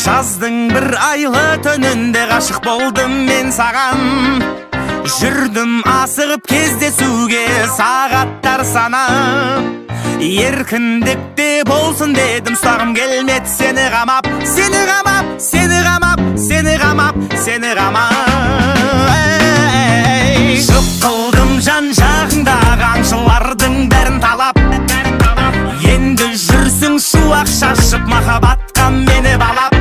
Жаздың бір айлы түнінде ғашық болдым мен саған. Жүрдім асығып кездесуге сағаттар санап. Еркіндікте болсын дедім, ұстағым келмеді сені қамап. Сені қамап, сені қамап, сені қамап, сені қамап. Жоқ қылдым жан жағыңдағы аңшылардың бәрін талап. Енді жүрсің шуақ шашып, махаббатқа мені балап.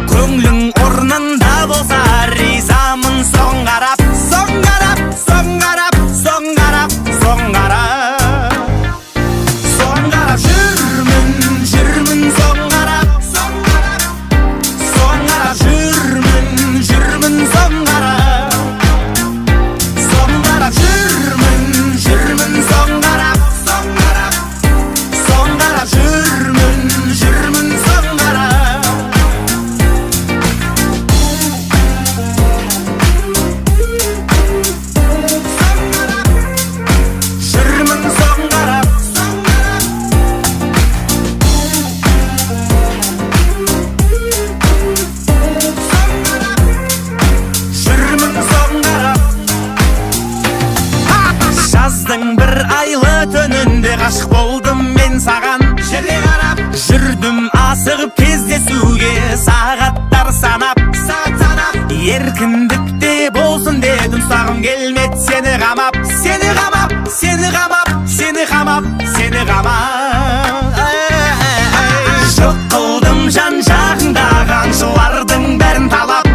Көңлің орнында болса ризамын соң қарап. Соң қарап, соң қарап, соң қарап, соң қарап. Соң қарап жүрмін, жүрмін соң қарап. Соң қарап, соң қарап жүрмін, жүрмін соң қарап. Соң қарап жүрмін, жүрмін соң қарап. Соң қарап, соң қарап жүрмін, жүрмін соң қарап. Жаздың бір айлы түнінде ғашық болдым мен саған. Жерге қарап жүрдім асығып кездесуге сағаттар санап. Еркіндікте болсын дедім, ұстағым келмеді сені қамап. Сені қамап, сені қамап, сені қамап, сені қамап. Жоқ қылдым жан жағыңдағы аңшылардың бәрін талап.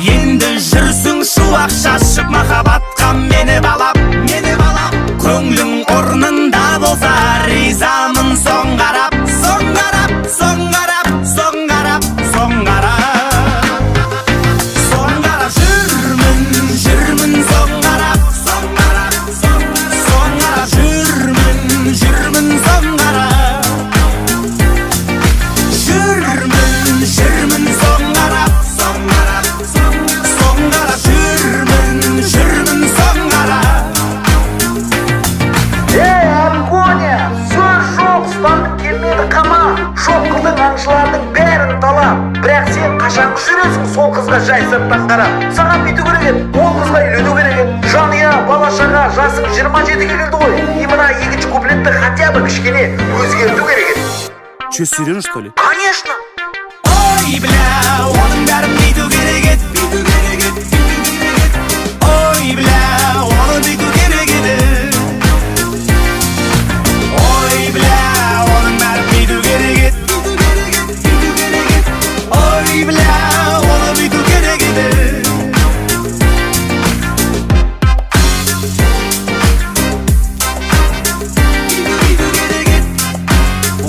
Енді жүрсің шуақ шашып, махаббатқа мені балап. Көңлің орнында болса ризамын соң қарап. Соң қарап, соң қарап, соң қарап, соң қарап. Соң қарап жүрмін, жүрмін соң қарап. Соң қарап, соң қарап жүрмін, жүрмін соң қарап. Жүрмін, жүрмін соң қарап. Соң қарап, соң қарап жүрмін, жүрмін соң қарап. Антония, сөз жоқ, ұстағың келмеді қама. Жоқ қылдың аңшылардың бәрін талап. Бірақ сен қашан жүресің сол қызға жай сырттан қарап. Саған бүйту керек еді, ол қызға үйлену керек еді. Жанұя, бала-шаға, жасың 27-ге келді ғой. И мына екінші куплетті хотя бы кішкене өзгерту керек еді. Че, серьезно, что ли? Конечно. Ой, бля, оның бәрін бүйту керек еді, бүйту керек еді, бүйту керек еді. Ой, бля, оны бүйту керек еді. Ой, бля, оның бәрін бүйту керек еді, бүйту керек еді, бүйту керек еді. Ой, бля, оны бүйту керек еді. Бүйту керек еді,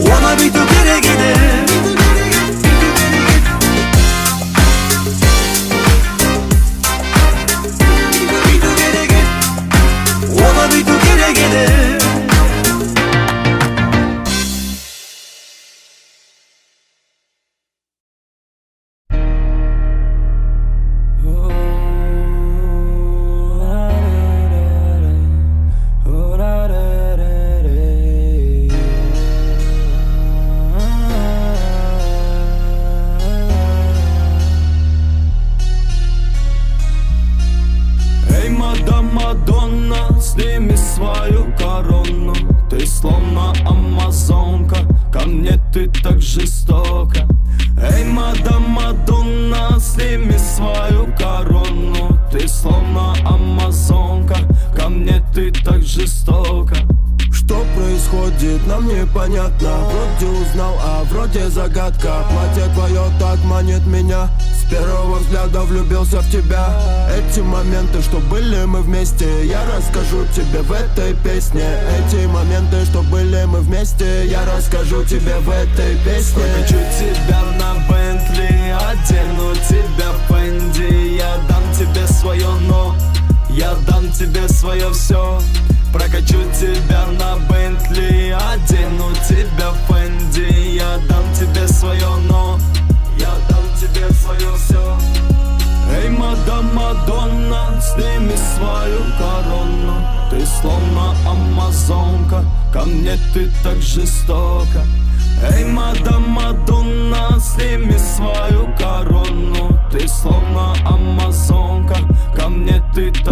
оны бүйту керек еді. Мадонна, сними свою корону. Ты словно амазонка, ко мне ты так жестока. Эй, Мадонна, сними свою корону. Ты словно амазонка, ко мне ты так жестока. Что происходит, нам непонятно. Вроде узнал, а вроде загадка. Платье твое так манит меня. С первого взгляда влюбился в тебя. Эти моменты, что были мы вместе, я расскажу тебе в этой песне. Эти моменты, что были мы вместе, я расскажу тебе в этой песне. Прокачу тебя на Бентли, одену тебя в Фенди. Я дам тебе свое но, я дам тебе свое все. Прокачу тебя на Бентли, одену тебя в Фенди. Я дам тебе свое но, я дам тебе свое все. Эй, Мадонна, сними свою корону. Ты словно амазонка, ко мне ты так жестока. Эй, Мадонна, сними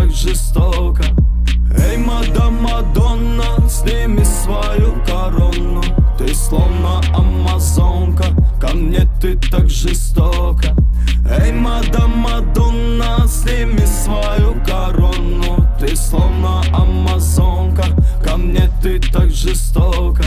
так жестоко. Эй, мадам Мадонна, сними свою корону. Ты словно амазонка, ко мне ты так жестоко. Эй, мадам Мадонна, сними свою корону. Ты словно амазонка, ко мне ты так жестоко.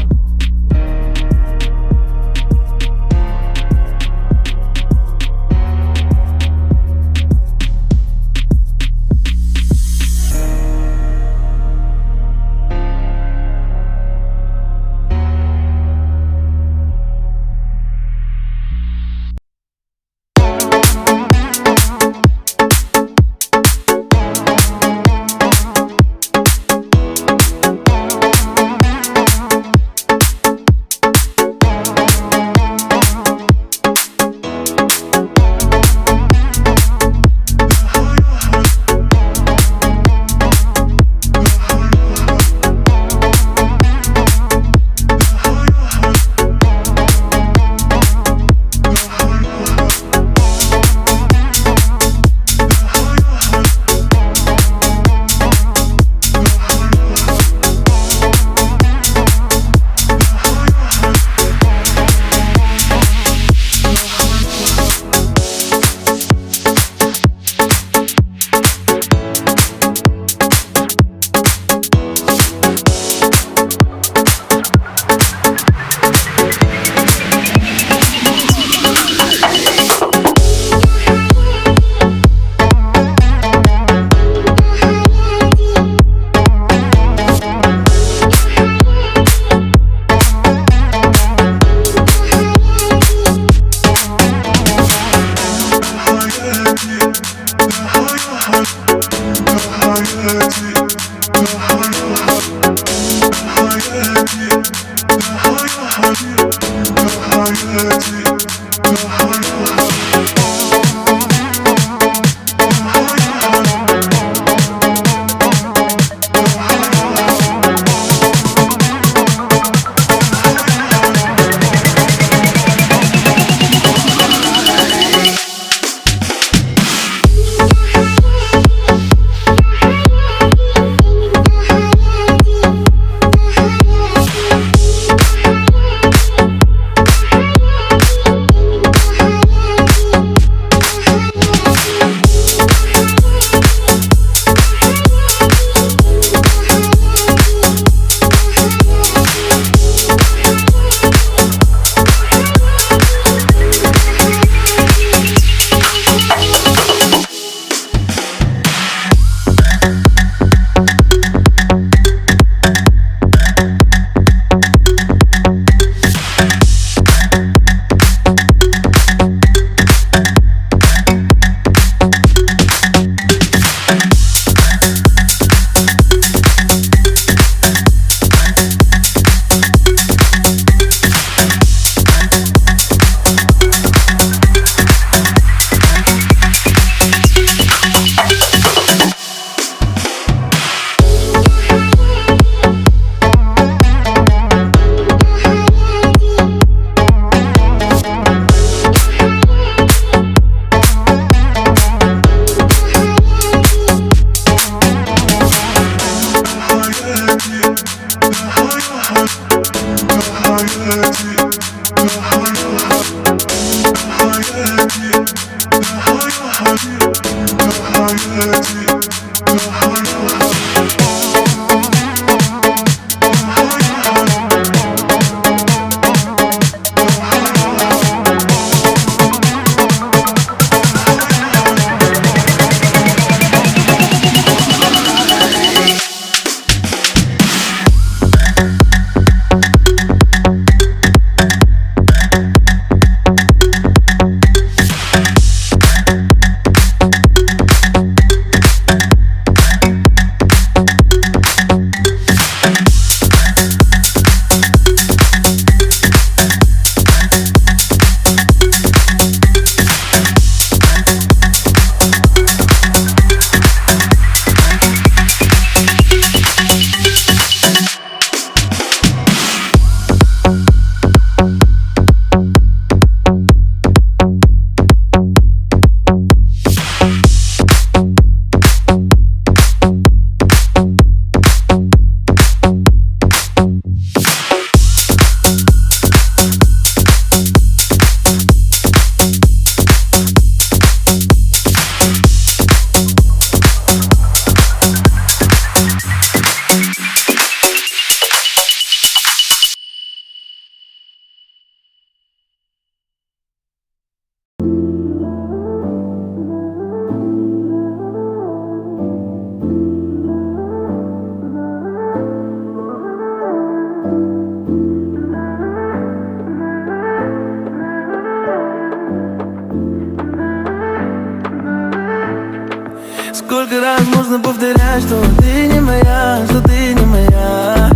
Сколько раз можно повторять, что ты не моя, что ты не моя.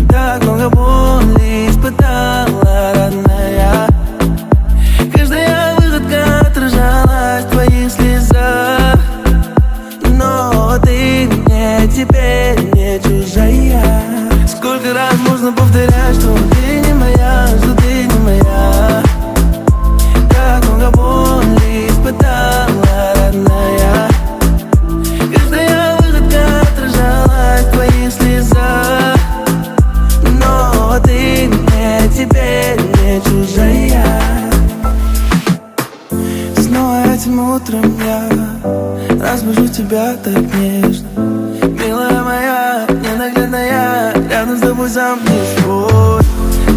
Так много боли испытала, родная. Каждая выходка отражалась в твоих слезах. Но ты мне теперь не чужая. Сколько раз можно повторять, что ты не моя, что ты не моя. Так много боли испытала, родная. Каждая выходка отражалась в твоих слезах. Но ты мне теперь не чужая. Снова этим утром я разбужу тебя так нежно. Милая моя, ненаглядная, рядом с тобой сам не свой.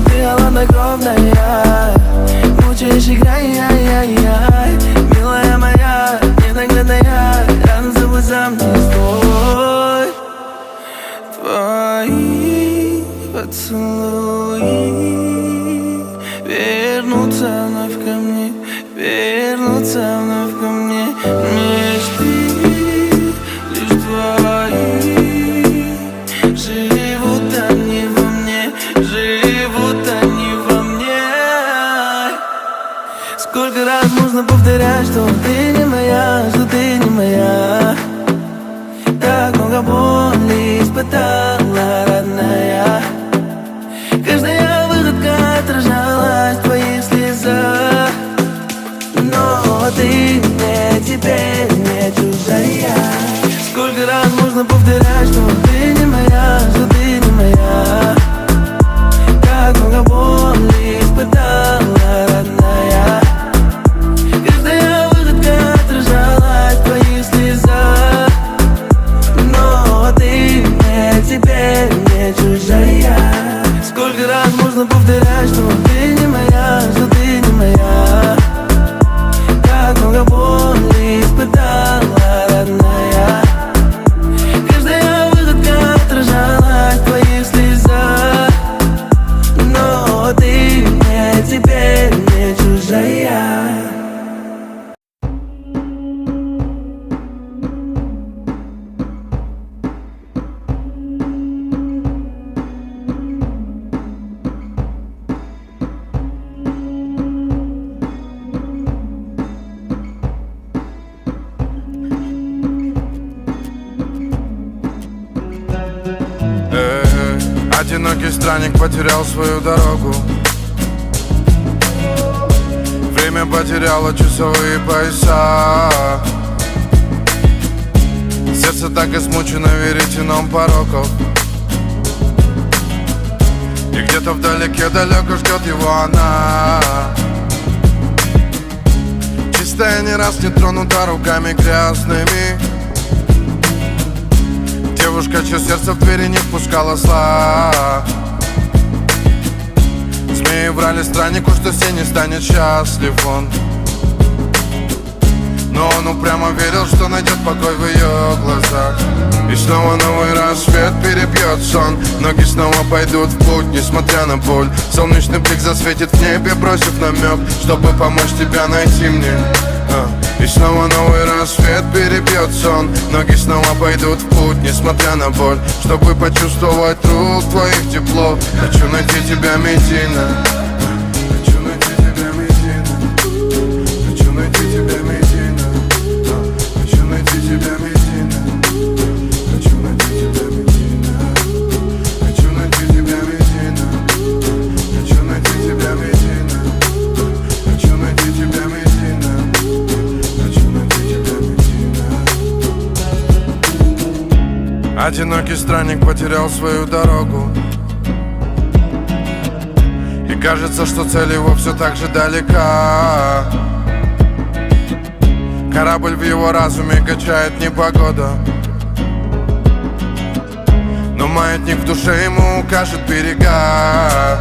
Ты холоднокровная, мучаешь, играй, ай-яй-яй. Милая моя, ненаглядная, рядом с тобой сам не свой. Твои поцелуи вернутся вновь ко мне, вернутся вновь ко мне. Мечты лишь твои, живут они во мне, живут они во мне. Сколько раз можно повторять, что ты не моя, что ты не моя. Так много боли испытала, родная. Каждая выходка отражалась в твоих слезах. Но ты мне теперь не чужая. Сколько раз можно повторять, что ты не моя, что ты не моя. Так много боли испытала, родная. Каждая выходка отражалась в твоих слезах. Но ты мне теперь не чужая. Сколько раз можно повторять, что ты не моя, что ты не моя. Так много боли испытала, родная. Каждая выходка отражалась в твоих слезах. Но ты мне теперь не чужая. Одинокий странник потерял свою дорогу. Время потеряло часовые пояса. Сердце так измучено веретеном пороков. И где-то вдалеке далеко ждет его она. Чистая, не раз не тронута руками грязными. Девушка, чье сердце в двери не впускала зла. Змеи врали страннику, что все не станет счастлив он. Но он упрямо верил, что найдет покой в ее глазах. И снова новый рассвет перебьет сон. Ноги снова пойдут в путь, несмотря на боль. Солнечный блик засветит в небе, бросив намек, чтобы помочь тебя найти мне. И снова новый рассвет перебьет сон. Ноги снова пойдут в путь, несмотря на боль, чтобы почувствовать рук твоих тепло. Хочу найти тебя, Медина. Хочу найти тебя, Медина. Хочу найти тебя, Медина. Хочу найти тебя, Медина. Хочу найти тебя, Медина. Хочу найти тебя, Медина. Хочу найти тебя, Медина. Хочу найти тебя, Медина. Одинокий странник потерял свою дорогу. И кажется, что цель его все так же далека. Корабль в его разуме качает непогода. Но маятник в душе ему укажет берега.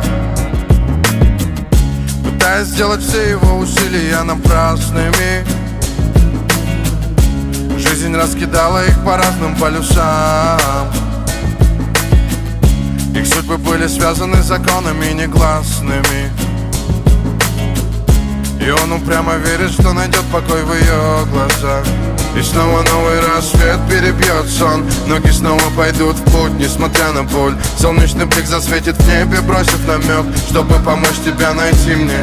Пытаясь сделать все его усилия напрасными, жизнь раскидала их по разным полюсам. Их судьбы были связаны законами негласными. И он упрямо верит, что найдет покой в ее глазах. И снова новый рассвет перебьет сон. Ноги снова пойдут в путь, несмотря на боль. Солнечный блик засветит в небе, бросив намек, чтобы помочь тебя найти мне.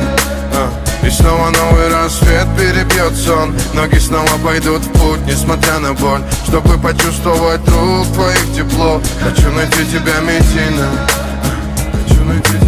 И снова новый рассвет перебьет сон. Ноги снова пойдут в путь, несмотря на боль, чтобы почувствовать рук твоих тепло. Хочу найти тебя, Медина. Хочу найти тебя.